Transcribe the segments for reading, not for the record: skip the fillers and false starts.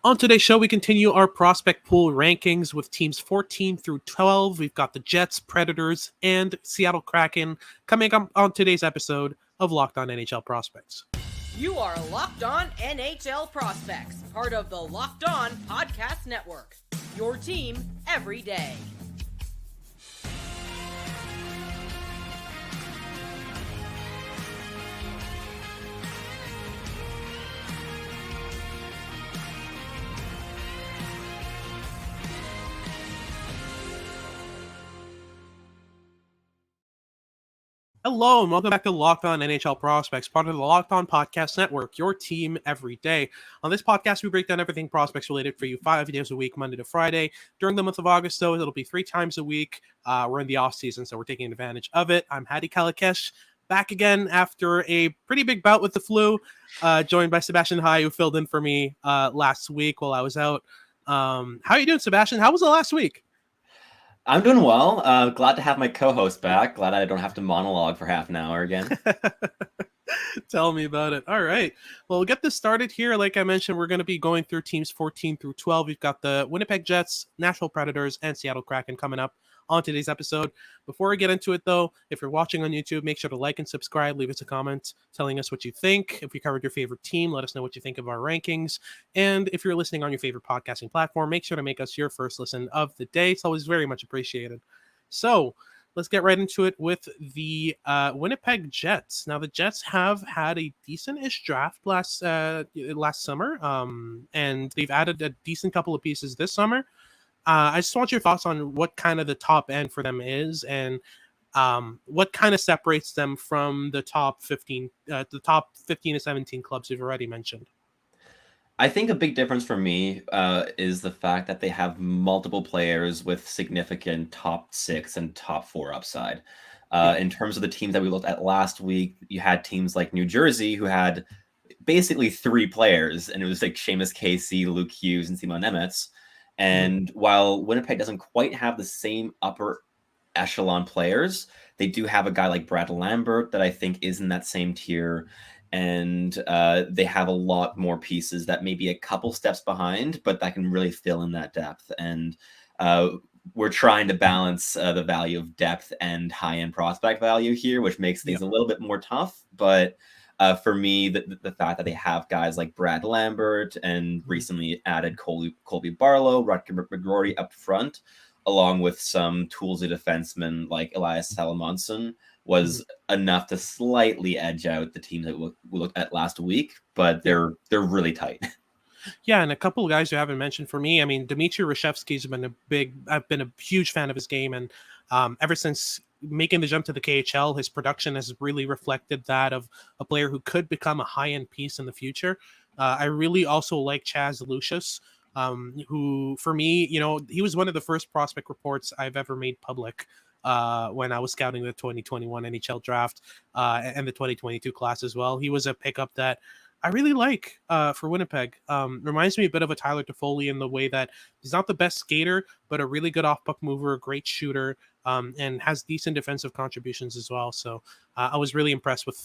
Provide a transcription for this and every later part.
On today's show, we continue our prospect pool rankings with teams 14 through 12. We've got the Jets, Predators, and Seattle Kraken coming up on today's episode of Locked On NHL Prospects. You are Locked On NHL Prospects, part of the Locked On Podcast Network. Your team every day. Hello, and welcome back to Locked On NHL Prospects, part of the Locked On Podcast Network, your team every day. On this podcast, we break down everything prospects related for you 5 days a week, Monday to Friday. During the month of August, though, it'll be 3 times a week. We're in the off season, so we're taking advantage of it. I'm Hadi Kalikesh, back again after a pretty big bout with the flu, joined by Sebastian and Hadi, who filled in for me last week while I was out. How are you doing, Sebastian? How was the last week? I'm doing well. Glad to have my co-host back. Glad I don't have to monologue for half an hour again. Tell me about it. All right. Well, we'll get this started here. Like I mentioned, we're going to be going through teams 14 through 12. We've got the Winnipeg Jets, Nashville Predators, and Seattle Kraken coming up on today's episode. Before I get into it, though, if you're watching on YouTube, make sure to like and subscribe. Leave us a comment telling us what you think. If we covered your favorite team, let us know what you think of our rankings. And if you're listening on your favorite podcasting platform, make sure to make us your first listen of the day. It's always very much appreciated. So let's get right into it with the Winnipeg Jets. Now, the Jets have had a decent-ish draft last summer, and they've added a decent couple of pieces this summer. I just want your thoughts on what kind of the top end for them is, and what kind of separates them from the top 15 to 17 clubs we've already mentioned. I think a big difference for me is the fact that they have multiple players with significant top 6 and top 4 upside. In terms of the teams that we looked at last week, you had teams like New Jersey who had basically 3 players, and it was like Seamus Casey, Luke Hughes, and Simon Nemeth. And while Winnipeg doesn't quite have the same upper echelon players, they do have a guy like Brad Lambert that I think is in that same tier. And they have a lot more pieces that may be a couple steps behind, but that can really fill in that depth. And we're trying to balance the value of depth and high-end prospect value here, which makes things a little bit more tough. But for me, the fact that they have guys like Brad Lambert and recently added Colby Barlow, Rutger McGroarty up front, along with some toolsy defensemen like Elias Salomonsson, was enough to slightly edge out the teams that we looked at last week, but they're really tight. Yeah, and a couple of guys you haven't mentioned for me. I mean, Dmitry Reshevsky's been I've been a huge fan of his game, and ever since making the jump to the KHL, his production has really reflected that of a player who could become a high-end piece in the future. I really also like Chaz Lucius, who, for me, he was one of the first prospect reports I've ever made public when I was scouting the 2021 NHL draft and the 2022 class as well. He was a pickup that I really like for Winnipeg. Reminds me a bit of a Tyler Toffoli in the way that he's not the best skater, but a really good off-puck mover, a great shooter, and has decent defensive contributions as well. So I was really impressed with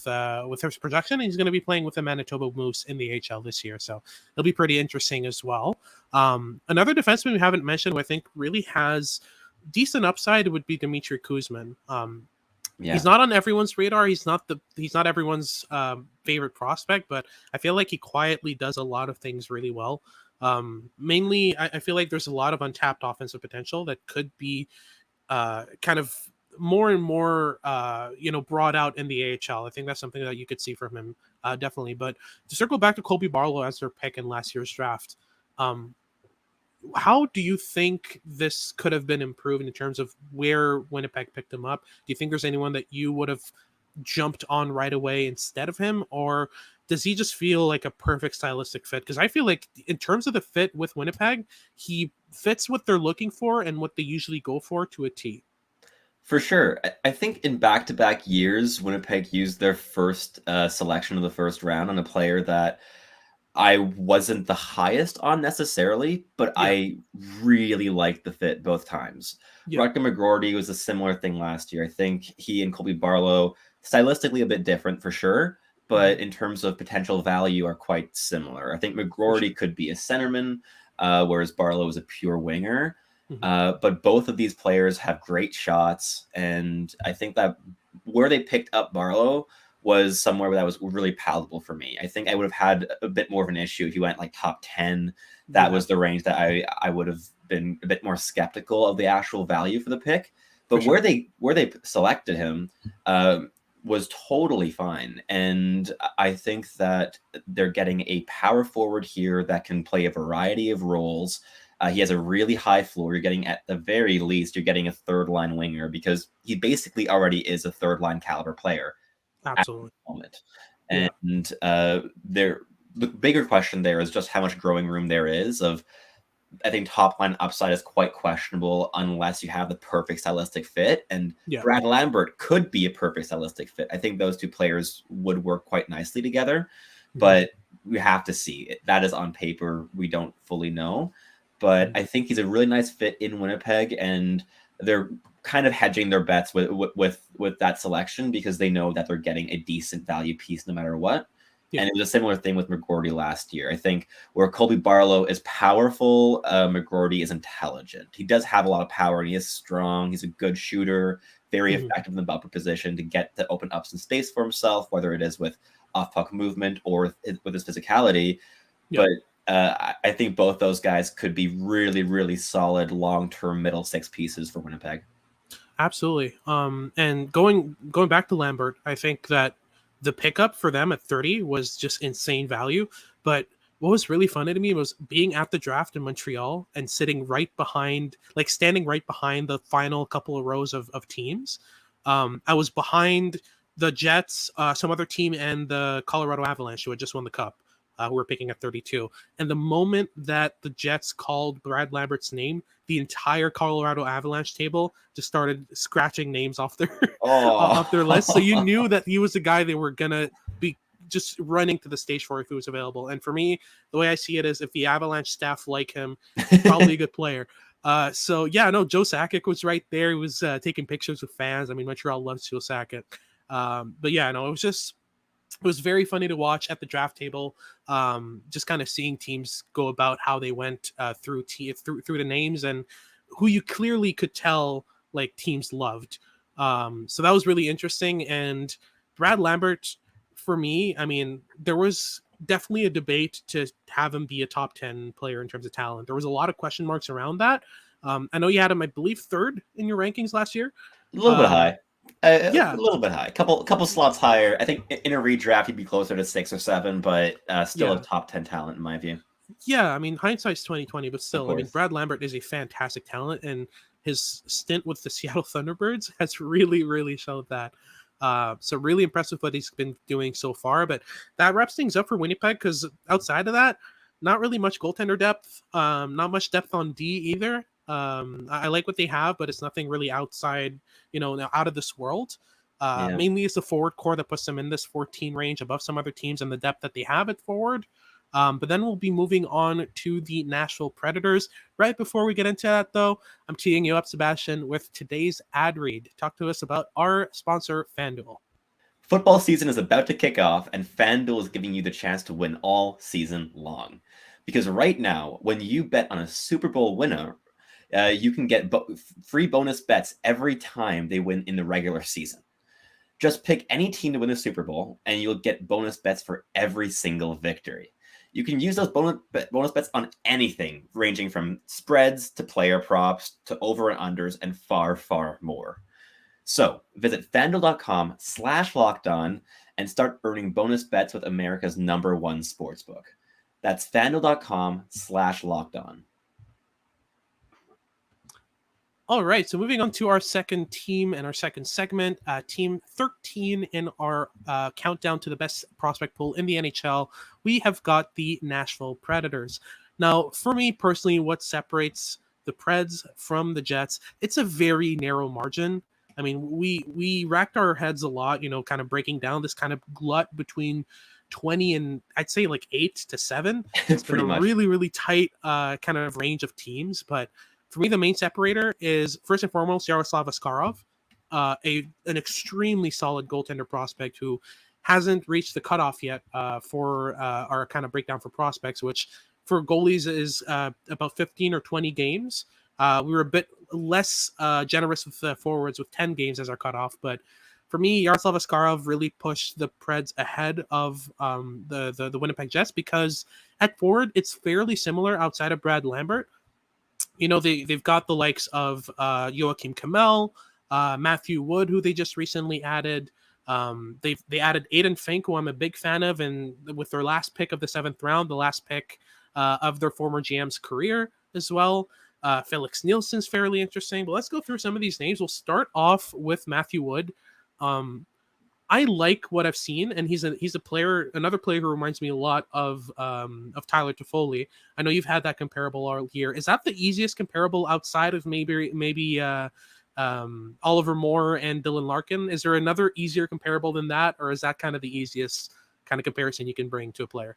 his production. He's going to be playing with the Manitoba Moose in the AHL this year, so it'll be pretty interesting as well. Another defenseman we haven't mentioned who I think really has decent upside would be Dmitry Kuzmin. He's not on everyone's radar. He's not everyone's favorite prospect, but I feel like he quietly does a lot of things really well. Mainly, I feel like there's a lot of untapped offensive potential that could be kind of more and more brought out in the AHL. I think that's something that you could see from him definitely. But to circle back to Colby Barlow as their pick in last year's draft, how do you think this could have been improved in terms of where Winnipeg picked him up? Do you think there's anyone that you would have jumped on right away instead of him, or does he just feel like a perfect stylistic fit? Because I feel like in terms of the fit with Winnipeg, he fits what they're looking for and what they usually go for to a T. For sure. I think in back-to-back years, Winnipeg used their first selection of the first round on a player that I wasn't the highest on necessarily, but I really liked the fit both times. Rutger McGroarty was a similar thing last year. I think he and Colby Barlow, stylistically a bit different for sure, but in terms of potential value are quite similar. I think McGroarty could be a centerman, whereas Barlow is a pure winger. But both of these players have great shots, and I think that where they picked up Barlow was somewhere that was really palatable for me. I think I would have had a bit more of an issue if he went like top 10. That was the range that I would have been a bit more skeptical of the actual value for the pick. But where they selected him was totally fine. And I think that they're getting a power forward here that can play a variety of roles. He has a really high floor. You're getting, at the very least, you're getting a third line winger, because he basically already is a third line caliber player. Absolutely. At the moment. And the bigger question there is just how much growing room there is. I think top line upside is quite questionable unless you have the perfect stylistic fit. And Brad Lambert could be a perfect stylistic fit. I think those two players would work quite nicely together, but we have to see. That is on paper. We don't fully know. But I think he's a really nice fit in Winnipeg, and they're kind of hedging their bets with that selection because they know that they're getting a decent value piece no matter what. And it was a similar thing with McGroarty last year. I think where Colby Barlow is powerful, McGroarty is intelligent. He does have a lot of power, and he is strong. He's a good shooter, very effective in the bumper position to open up some space for himself, whether it is with off-puck movement or with his physicality. But I think both those guys could be really, really solid long-term middle six pieces for Winnipeg. Absolutely. And going back to Lambert, I think that the pickup for them at 30 was just insane value. But what was really funny to me was being at the draft in Montreal and standing right behind the final couple of rows of teams. I was behind the Jets, some other team, and the Colorado Avalanche, who had just won the Cup. Who were picking at 32. And the moment that the Jets called Brad Lambert's name, the entire Colorado Avalanche table just started scratching names off their list. So you knew that he was the guy they were going to be just running to the stage for if he was available. And for me, the way I see it is if the Avalanche staff like him, probably a good player. Joe Sakic was right there. He was taking pictures with fans. I mean, Montreal loves Joe Sakic. It was very funny to watch at the draft table, just kind of seeing teams go about how they went through the names and who you clearly could tell like teams loved. So that was really interesting. And Brad Lambert, for me, I mean, there was definitely a debate to have him be a top 10 player in terms of talent. There was a lot of question marks around that. I know you had him, I believe, third in your rankings last year. A little bit high. A little bit high. Couple slots higher. I think in a redraft he'd be closer to 6 or 7, but still a top 10 talent in my view. Yeah, I mean, hindsight's 2020, but still, I mean, Brad Lambert is a fantastic talent, and his stint with the Seattle Thunderbirds has really, really showed that. So really impressive what he's been doing so far. But that wraps things up for Winnipeg, because outside of that, not really much goaltender depth. Not much depth on D either. I like what they have, but it's nothing really outside, out of this world. Mainly it's the forward core that puts them in this 14 range above some other teams and the depth that they have at forward. But then we'll be moving on to the Nashville Predators. Right before we get into that, though, I'm teeing you up, Sebastian, with today's ad read. Talk to us about our sponsor, FanDuel. Football season is about to kick off, and FanDuel is giving you the chance to win all season long. Because right now, when you bet on a Super Bowl winner, you can get free bonus bets every time they win in the regular season. Just pick any team to win the Super Bowl, and you'll get bonus bets for every single victory. You can use those bonus bets on anything, ranging from spreads to player props to over and unders and far, far more. So visit FanDuel.com/lockedon and start earning bonus bets with America's #1 sportsbook. That's FanDuel.com/lockedon. All right, so moving on to our second team and our second segment, team 13 in our countdown to the best prospect pool in the NHL, we have got the Nashville Predators. Now, for me personally, what separates the Preds from the Jets, it's a very narrow margin. I mean, we racked our heads a lot, kind of breaking down this kind of glut between 20 and I'd say like 8 to 7. It's been a really, really tight kind of range of teams, but for me, the main separator is, first and foremost, Yaroslav Askarov, an extremely solid goaltender prospect who hasn't reached the cutoff yet for our kind of breakdown for prospects, which for goalies is about 15 or 20 games. We were a bit less generous with the forwards with 10 games as our cutoff, but for me, Yaroslav Askarov really pushed the Preds ahead of the Winnipeg Jets, because at forward, it's fairly similar outside of Brad Lambert. You know, they've got the likes of Joakim Kemell, Matthew Wood, who they just recently added. They added Aiden Fink, who I'm a big fan of, and with their last pick of the 7th round, the last pick of their former GM's career as well. Felix Nielsen's fairly interesting, but let's go through some of these names. We'll start off with Matthew Wood. I like what I've seen, and he's a player, another player who reminds me a lot of Tyler Toffoli. I know you've had that comparable all year. Is that the easiest comparable outside of maybe Oliver Moore and Dylan Larkin? Is there another easier comparable than that, or is that kind of the easiest kind of comparison you can bring to a player?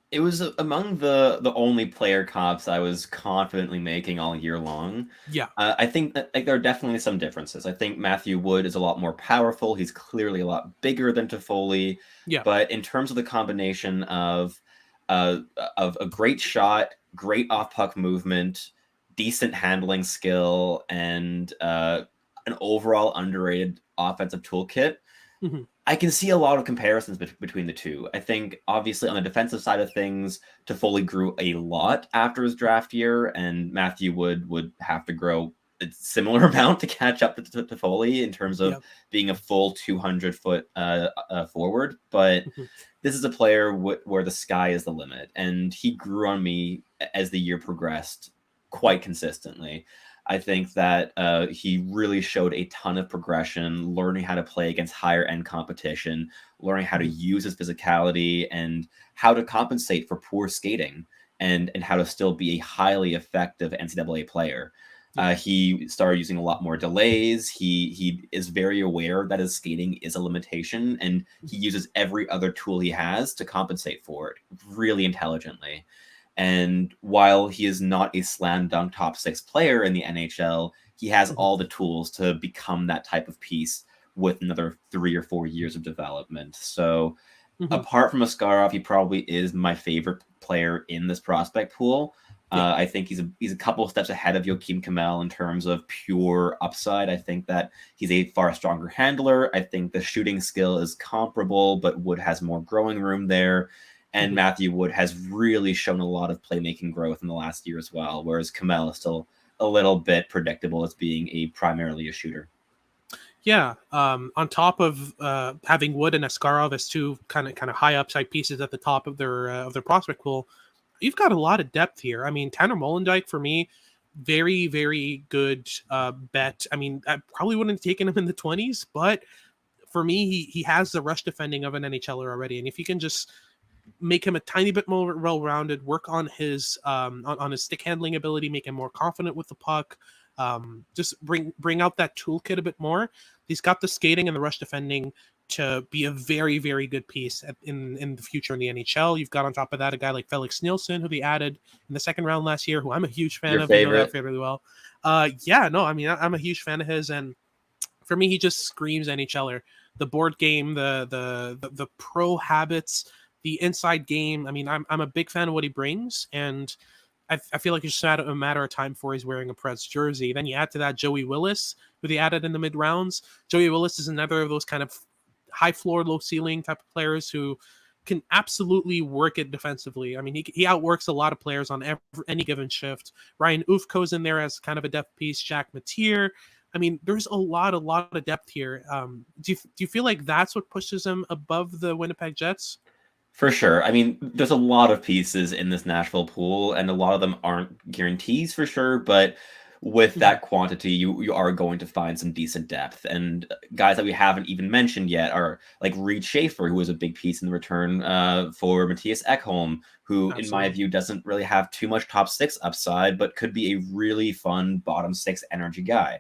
It was among the only player comps I was confidently making all year long. Yeah. I think that there are definitely some differences. I think Matthew Wood is a lot more powerful. He's clearly a lot bigger than Toffoli. Yeah. But in terms of the combination of a great shot, great off puck movement, decent handling skill, and an overall underrated offensive toolkit, Mm-hmm. I can see a lot of comparisons between the two. I think, obviously, on the defensive side of things, Toffoli grew a lot after his draft year, and Matthew Wood would have to grow a similar amount to catch up to Toffoli in terms of being a full 200-foot forward. But this is a player where the sky is the limit, and he grew on me as the year progressed quite consistently. I think that he really showed a ton of progression, learning how to play against higher end competition, learning how to use his physicality and how to compensate for poor skating, and how to still be a highly effective NCAA player. He started using a lot more delays. He is very aware that his skating is a limitation, and he uses every other tool he has to compensate for it really intelligently. And while he is not a slam dunk top 6 player in the NHL, he has all the tools to become that type of piece with another 3 or 4 years of development. So apart from Askarov, he probably is my favorite player in this prospect pool. I think he's a couple of steps ahead of Joakim Kemell in terms of pure upside. I think that he's a far stronger handler. I think the shooting skill is comparable, but Wood has more growing room there. And Matthew Wood has really shown a lot of playmaking growth in the last year as well, whereas Kemell is still a little bit predictable as being primarily a shooter. Yeah. On top of having Wood and Askarov as two kind of high upside pieces at the top of their prospect pool, you've got a lot of depth here. I mean, Tanner Molendyk, for me, very, very good bet. I mean, I probably wouldn't have taken him in the 20s, but for me, he has the rush defending of an NHLer already. And if you can just make him a tiny bit more well-rounded, work on his on his stick handling ability, make him more confident with the puck, just bring out that toolkit a bit more. He's got the skating and the rush defending to be a very, very good piece in the future in the NHL. You've got on top of that a guy like Felix Nielsen, who they added in the 2nd round last year, who I'm a huge fan of. Favorite? You know that fairly well. I'm a huge fan of his, and for me, he just screams NHLer. The board game, the pro habits, the inside game. I mean, I'm a big fan of what he brings, and I feel like it's just a matter of time before he's wearing a Preds jersey. Then you add to that Joey Willis, who they added in the mid rounds. Joey Willis is another of those kind of high floor, low ceiling type of players who can absolutely work it defensively. I mean, he outworks a lot of players on any given shift. Ryan Ufko's in there as kind of a depth piece. Jack Mateer. I mean, there's a lot of depth here. Do you feel like that's what pushes him above the Winnipeg Jets? For sure. I mean, there's a lot of pieces in this Nashville pool, and a lot of them aren't guarantees for sure, but with that quantity, you are going to find some decent depth. And guys that we haven't even mentioned yet are like Reed Schaefer, who was a big piece in the return for Matthias Ekholm, who, in my view, doesn't really have too much top 6 upside, but could be a really fun bottom 6 energy guy.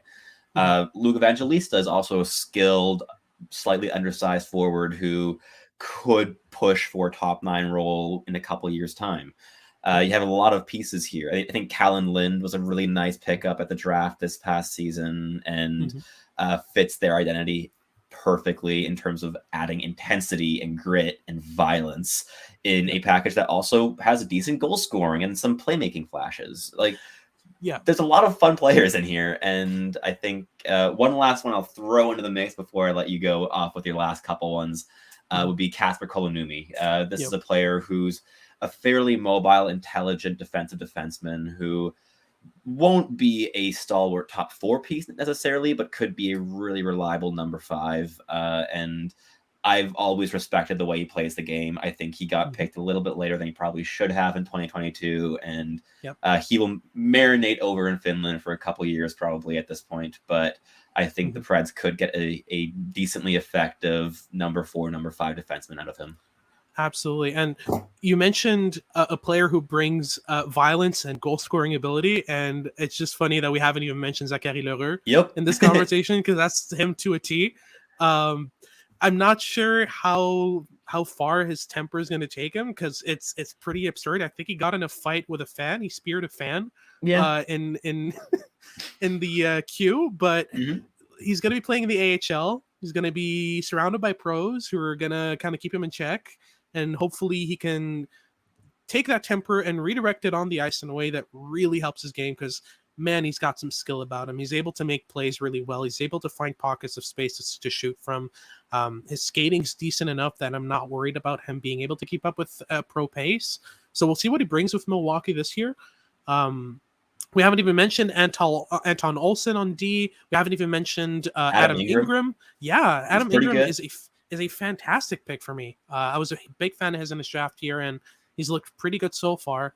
Luke Evangelista is also a skilled, slightly undersized forward who could push for a top 9 role in a couple years' time. You have a lot of pieces here. I think Callan Lind was a really nice pickup at the draft this past season and fits their identity perfectly in terms of adding intensity and grit and violence in a package that also has decent goal scoring and some playmaking flashes. Like, Yeah. there's a lot of fun players in here. And I think one last one I'll throw into the mix before I let you go off with your last couple ones would be Kasper Kolonumi. This is a player who's a fairly mobile, intelligent defensive defenseman who won't be a stalwart top 4 piece necessarily, but could be a really reliable number 5. And I've always respected the way he plays the game. I think he got picked a little bit later than he probably should have in 2022. And he will marinate over in Finland for a couple years probably at this point. But I think the Preds could get a decently effective number 4, number 5 defenseman out of him. Absolutely. And you mentioned a player who brings violence and goal scoring ability. And it's just funny that we haven't even mentioned Zachary Lheureux in this conversation, because that's him to a T. I'm not sure how far his temper is going to take him, because it's pretty absurd. I think he got in a fight with a fan. He speared a fan in in the queue, but he's going to be playing in the AHL. He's going to be surrounded by pros who are going to kind of keep him in check. And hopefully he can take that temper and redirect it on the ice in a way that really helps his game, because, man, he's got some skill about him. He's able to make plays really well. He's able to find pockets of space to shoot from. His skating's decent enough that I'm not worried about him being able to keep up with pro pace. So we'll see what he brings with Milwaukee this year. We haven't even mentioned Anton Olsen on D. We haven't even mentioned Adam Ingram. Yeah, Adam Ingram is a fantastic pick for me. I was a big fan of his in this draft year, and he's looked pretty good so far.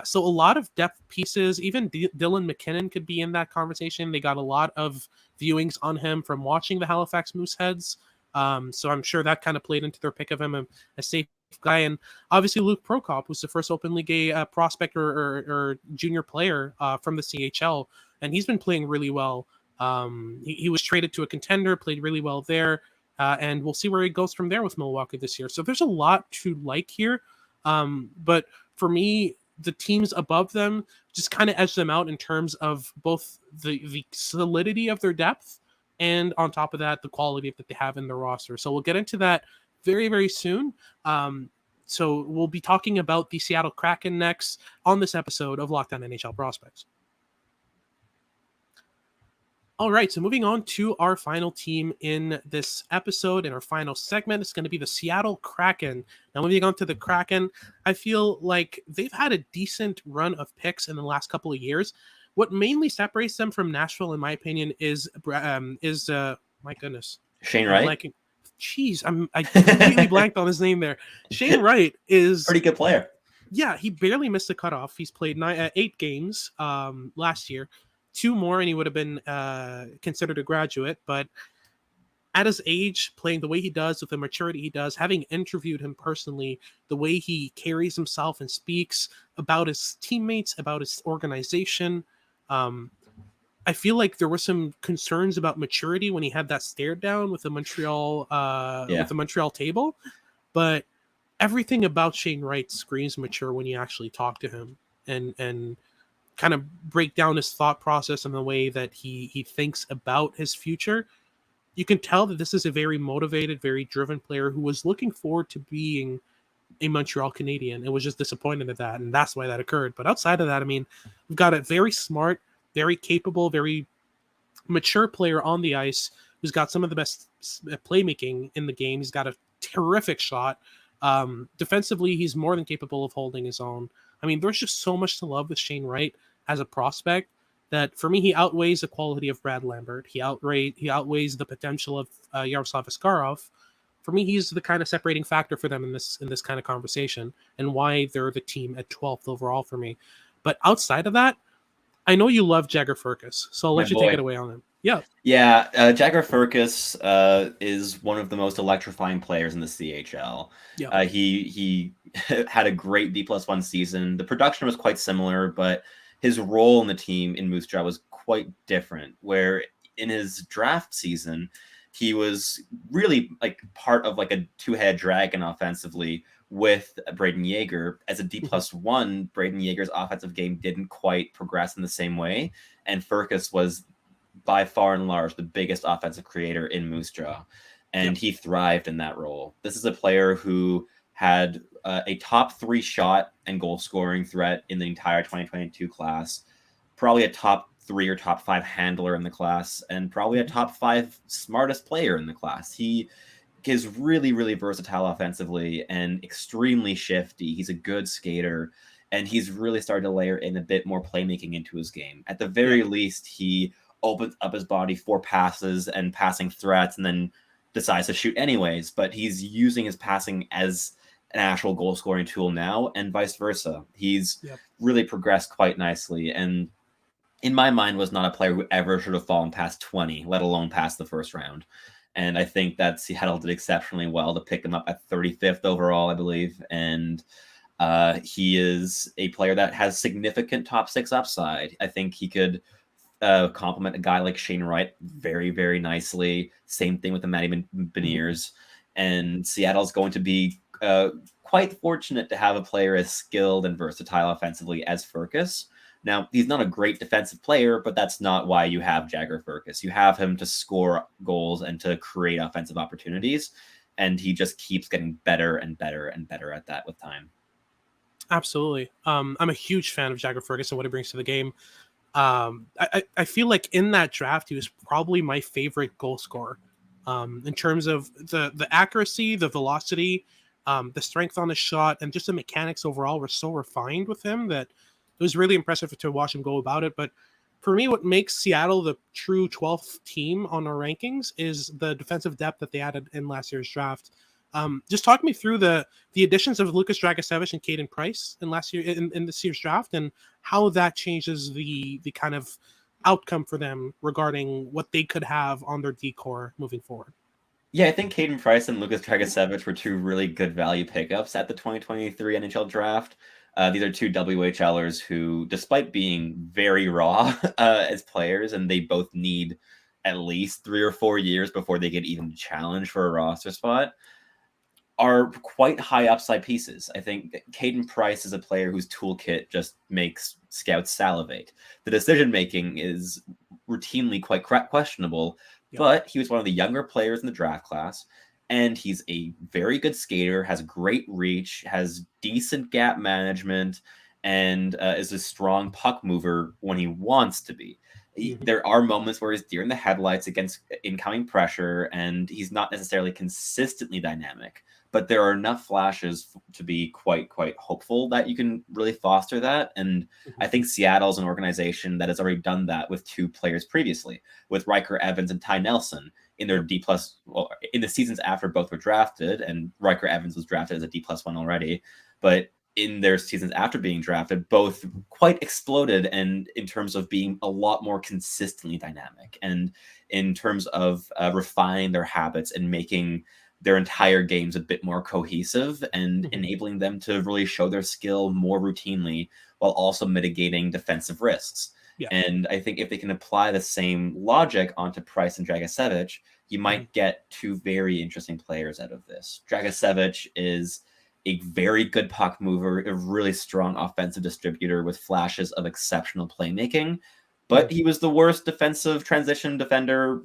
So a lot of depth pieces. Even Dylan McKinnon could be in that conversation. They got a lot of viewings on him from watching the Halifax Mooseheads. So I'm sure that kind of played into their pick of him, a safe guy. And obviously Luke Prokop was the first openly gay prospect or junior player from the CHL, and he's been playing really well. He was traded to a contender, played really well there. And we'll see where he goes from there with Milwaukee this year. So there's a lot to like here. But for me, the teams above them just kind of edge them out in terms of both the solidity of their depth and, on top of that, the quality that they have in their roster. So we'll get into that very, very soon. So we'll be talking about the Seattle Kraken next on this episode of Locked On NHL Prospects. All right, so moving on to our final team in this episode, in our final segment, it's going to be the Seattle Kraken. Now, moving on to the Kraken, I feel like they've had a decent run of picks in the last couple of years. What mainly separates them from Nashville, in my opinion, is my goodness, Shane Wright. I completely blanked on his name there. Shane Wright is pretty good player. Yeah, he barely missed the cutoff. He's played 8 games last year. 2 more and he would have been considered a graduate. But at his age, playing the way he does, with the maturity he does, having interviewed him personally, the way he carries himself and speaks about his teammates, about his organization, I feel like there were some concerns about maturity when he had that stare down with the Montreal table. But everything about Shane Wright screams mature when you actually talk to him and kind of break down his thought process and the way that he thinks about his future. You can tell that this is a very motivated, very driven player who was looking forward to being a Montreal Canadian and was just disappointed at that, and that's why that occurred. But outside of that, I mean, we've got a very smart, very capable, very mature player on the ice who's got some of the best playmaking in the game. He's got a terrific shot. Defensively, he's more than capable of holding his own. I mean, there's just so much to love with Shane Wright as a prospect that, for me, he outweighs the quality of Brad Lambert. He outweighs the potential of Yaroslav Askarov. For me, he's the kind of separating factor for them in this kind of conversation, and why they're the team at 12th overall for me. But outside of that, I know you love Jagger Firkus, so I'll let you take it away on him. Yeah. Jagger Firkus is one of the most electrifying players in the CHL. Yeah. He had a great D+1 season. The production was quite similar, but his role in the team in Moose Jaw was quite different, where in his draft season, he was really like part of like a 2-head dragon offensively with Braden Yager. As a D+1, Braden Yager's offensive game didn't quite progress in the same way, and Firkus was by far and large the biggest offensive creator in Moose Jaw. and he thrived in that role. This is a player who had a top 3 shot and goal scoring threat in the entire 2022 class, probably a top 3 or top 5 handler in the class, and probably a top 5 smartest player in the class. He is really, really versatile offensively and extremely shifty. He's a good skater, and he's really started to layer in a bit more playmaking into his game. At the very least, he opens up his body for passes and passing threats and then decides to shoot anyways, but he's using his passing as an actual goal scoring tool now, and vice versa. He's really progressed quite nicely, and in my mind was not a player who ever should have fallen past 20, let alone past the first round. And I think that Seattle did exceptionally well to pick him up at 35th overall, I believe. And he is a player that has significant top 6 upside. I think he could complement a guy like Shane Wright very, very nicely. Same thing with the Matty Beniers. And Seattle's going to be quite fortunate to have a player as skilled and versatile offensively as Firkus. Now, he's not a great defensive player, but that's not why you have Jagger Firkus. You have him to score goals and to create offensive opportunities, and he just keeps getting better and better and better at that with time. Absolutely. I'm a huge fan of Jagger Firkus and what he brings to the game. I feel like in that draft, he was probably my favorite goal scorer in terms of the accuracy, the velocity, the strength on the shot, and just the mechanics overall were so refined with him that it was really impressive to watch him go about it. But for me, what makes Seattle the true 12th team on our rankings is the defensive depth that they added in last year's draft. Just talk me through the additions of Lucius Dragicevic and Caden Price in this year's draft, and how that changes the kind of outcome for them regarding what they could have on their decor moving forward. Yeah, I think Caden Price and Lucius Dragicevic were 2 really good value pickups at the 2023 NHL draft. These are 2 WHLers who, despite being very raw as players, and they both need at least 3 or 4 years before they get even challenged for a roster spot, are quite high upside pieces. I think Caden Price is a player whose toolkit just makes scouts salivate. The decision-making is routinely quite questionable, but he was one of the younger players in the draft class, and he's a very good skater, has great reach, has decent gap management, and is a strong puck mover when he wants to be. There are moments where he's deer in the headlights against incoming pressure, and he's not necessarily consistently dynamic, but there are enough flashes to be quite hopeful that you can really foster that. And I think Seattle's an organization that has already done that with 2 players previously, with Ryker Evans and Ty Nelson in their D+, in the seasons after both were drafted, and Ryker Evans was drafted as a D+1 already, but in their seasons after being drafted, both quite exploded, and in terms of being a lot more consistently dynamic, and in terms of refining their habits and making their entire games a bit more cohesive and enabling them to really show their skill more routinely while also mitigating defensive risks. And I think if they can apply the same logic onto Price and Dragicevic, you might get 2 very interesting players out of this. Dragicevic is a very good puck mover, a really strong offensive distributor with flashes of exceptional playmaking, but he was the worst defensive transition defender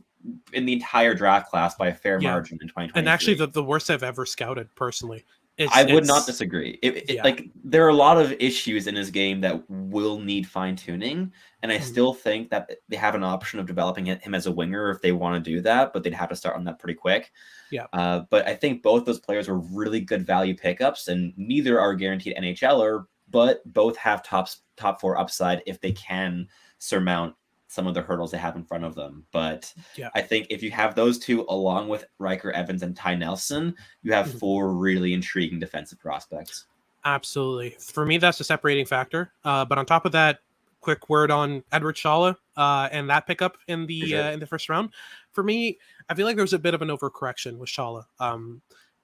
in the entire draft class by a fair margin in 2020. And actually the worst I've ever scouted personally. I would not disagree. Like, there are a lot of issues in his game that will need fine-tuning, and I still think that they have an option of developing him as a winger if they want to do that, but they'd have to start on that pretty quick. But I think both those players were really good value pickups, and neither are guaranteed NHLer, but both have top 4 upside if they can surmount some of the hurdles they have in front of them. But I think if you have those 2 along with Ryker Evans and Ty Nelson, you have 4 really intriguing defensive prospects. Absolutely. For me, that's the separating factor. But on top of that, quick word on Eduard Šalé and that pickup in the first round. For me, I feel like there was a bit of an overcorrection with Šalé.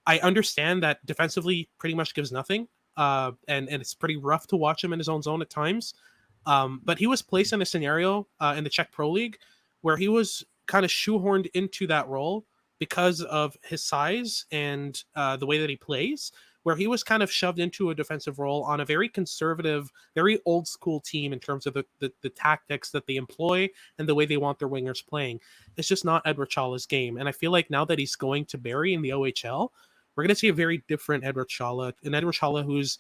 I understand that defensively pretty much gives nothing, and it's pretty rough to watch him in his own zone at times. But he was placed in a scenario in the Czech Pro League where he was kind of shoehorned into that role because of his size and the way that he plays, where he was kind of shoved into a defensive role on a very conservative, very old school team in terms of the tactics that they employ and the way they want their wingers playing. It's just not Eduard Šalé's game. And I feel like now that he's going to Barrie in the OHL, we're going to see a very different Eduard Šalé, an Eduard Šalé who's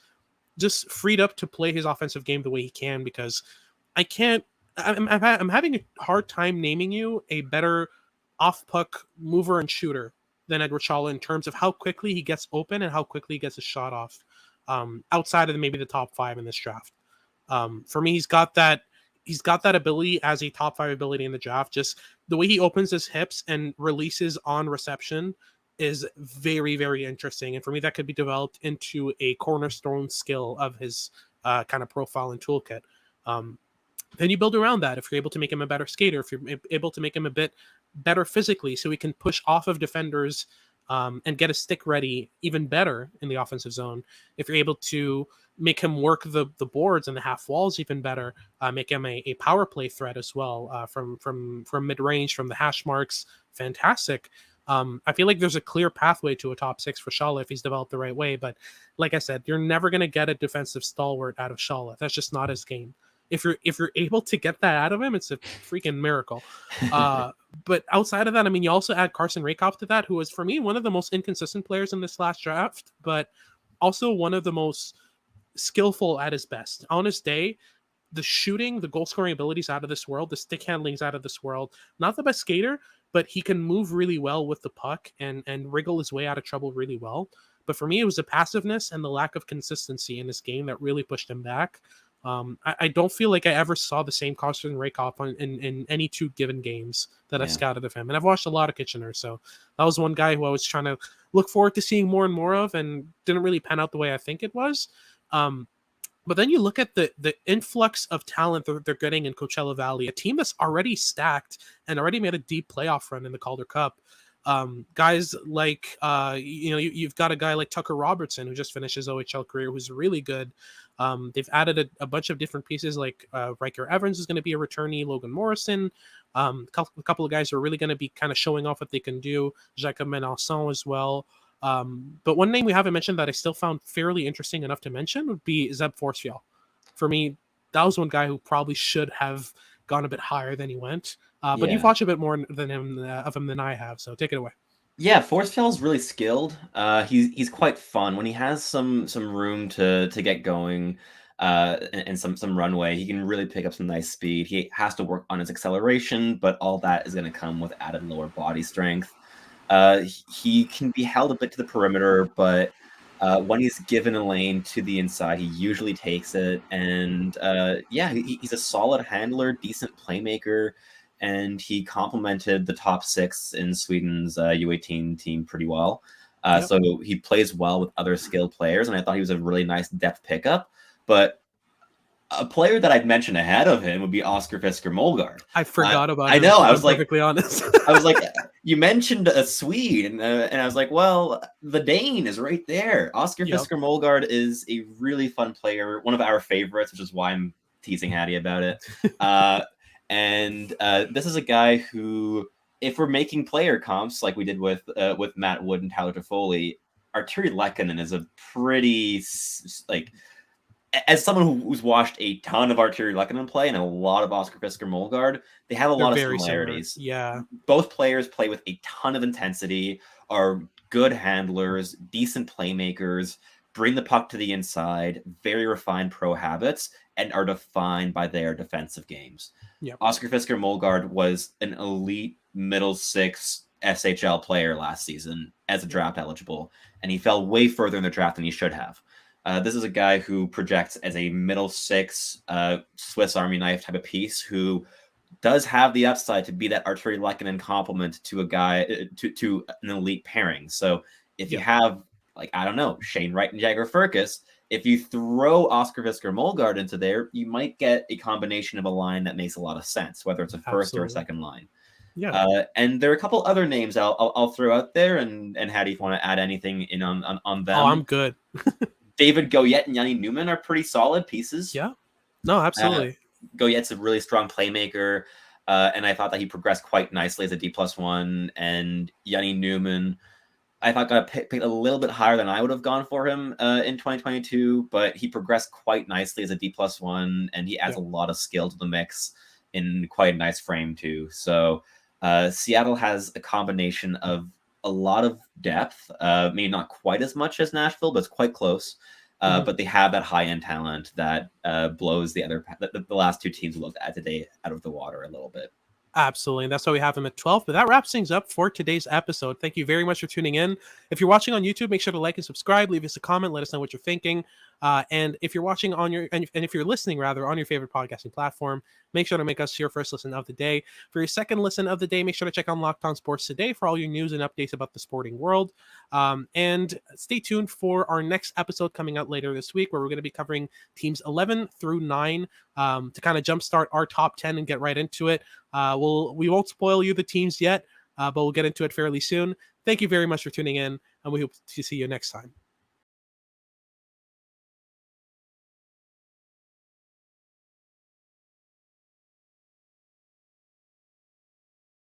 just freed up to play his offensive game the way he can, because I'm having a hard time naming you a better off-puck mover and shooter than Eduard Šalé in terms of how quickly he gets open and how quickly he gets a shot off, outside of maybe the top 5 in this draft. For me, he's got that ability as a top 5 ability in the draft. Just the way he opens his hips and releases on reception is very, very interesting. And for me, that could be developed into a cornerstone skill of his kind of profile and toolkit. Then you build around that. If you're able to make him a better skater, if you're able to make him a bit better physically so he can push off of defenders and get a stick ready even better in the offensive zone. If you're able to make him work the boards and the half walls even better, make him a power play threat as well, from mid-range, from the hash marks, fantastic. I feel like there's a clear pathway to a top 6 for Šalé if he's developed the right way. But like I said, you're never going to get a defensive stalwart out of Šalé. That's just not his game. If you're able to get that out of him, it's a freaking miracle. But outside of that, I mean, you also add Carson Rehkopf to that, who is, for me, one of the most inconsistent players in this last draft, but also one of the most skillful at his best. On his day, the shooting, the goal scoring abilities out of this world, the stick handling's out of this world. Not the best skater, but he can move really well with the puck and wriggle his way out of trouble really well. But for me, it was the passiveness and the lack of consistency in this game that really pushed him back. I don't feel like I ever saw the same Carson Rehkopf in any 2 given games that I've scouted of him. And I've watched a lot of Kitchener, so that was one guy who I was trying to look forward to seeing more and more of and didn't really pan out the way I think it was. But then you look at the influx of talent that they're getting in Coachella Valley, a team that's already stacked and already made a deep playoff run in the Calder Cup. Guys like, you've got a guy like Tucker Robertson, who just finished his OHL career, who's really good. They've added a bunch of different pieces, like Ryker Evans is going to be a returnee, Logan Morrison, a couple of guys who are really going to be kind of showing off what they can do, Jacques as well. But one name we haven't mentioned that I still found fairly interesting enough to mention would be Zeb Forsfjell. For me, that was one guy who probably should have gone a bit higher than he went. But you've watched a bit more of him than I have, so take it away. Yeah, Forsfjell's really skilled. He's quite fun when he has some room to get going, and some runway. He can really pick up some nice speed. He has to work on his acceleration, but all that is going to come with added lower body strength. He can be held a bit to the perimeter, but when he's given a lane to the inside, he usually takes it. And he's a solid handler, decent playmaker. And he complemented the top 6 in Sweden's U18 team pretty well. So he plays well with other skilled players, and I thought he was a really nice depth pickup. But a player that I'd mention ahead of him would be Fisker Mølgaard. I forgot about him. I know. I was perfectly honest. I was like, you mentioned a Swede, and I was like, well, the Dane is right there. Fisker Mølgaard is a really fun player, one of our favorites, which is why I'm teasing Hadi about it. And this is a guy who, if we're making player comps like we did with Matt Wood and Tyler Toffoli, Arturi Lehkonen is a pretty, like, as someone who's watched a ton of Arturi Lehkonen play and a lot of Fisker Mølgaard, they have a lot of similarities. Similar. Yeah. Both players play with a ton of intensity, are good handlers, decent playmakers, bring the puck to the inside, very refined pro habits, and are defined by their defensive games. Yep. Fisker Mølgaard was an elite middle 6 SHL player last season as a draft eligible, and he fell way further in the draft than he should have. This is a guy who projects as a middle 6 Swiss Army knife type of piece who does have the upside to be that Arturi Lehkonen complement to a guy to an elite pairing. So if you have, like, I don't know, Shane Wright and Jagger Firkus, if you throw Fisker Mølgaard into there, you might get a combination of a line that makes a lot of sense, whether it's a first or a second line. Yeah. And there are a couple other names I'll throw out there, and Hadi, if you want to add anything in on them. Oh, I'm good. David Goyette and Yanni Newman are pretty solid pieces. Yeah. No, absolutely. Goyette's a really strong playmaker, and I thought that he progressed quite nicely as a D+1. And Yanni Newman, I thought got picked a little bit higher than I would have gone for him in 2022, but he progressed quite nicely as a D+1, and he adds a lot of skill to the mix in quite a nice frame too. So Seattle has a combination of a lot of depth, maybe not quite as much as Nashville, but it's quite close. But they have that high-end talent that blows the last two teams we looked at today out of the water a little bit. Absolutely. And that's why we have him at 12. But that wraps things up for today's episode. Thank you very much for tuning in. If you're watching on YouTube, make sure to like and subscribe. Leave us a comment. Let us know what you're thinking. And if you're watching on if you're listening rather on your favorite podcasting platform, make sure to make us your first listen of the day. For your second listen of the day, make sure to check out Locked On Sports Today for all your news and updates about the sporting world. And stay tuned for our next episode coming out later this week, where we're going to be covering teams 11 through 9 to kind of jumpstart our top 10 and get right into it. We won't spoil you the teams yet, but we'll get into it fairly soon. Thank you very much for tuning in, and we hope to see you next time.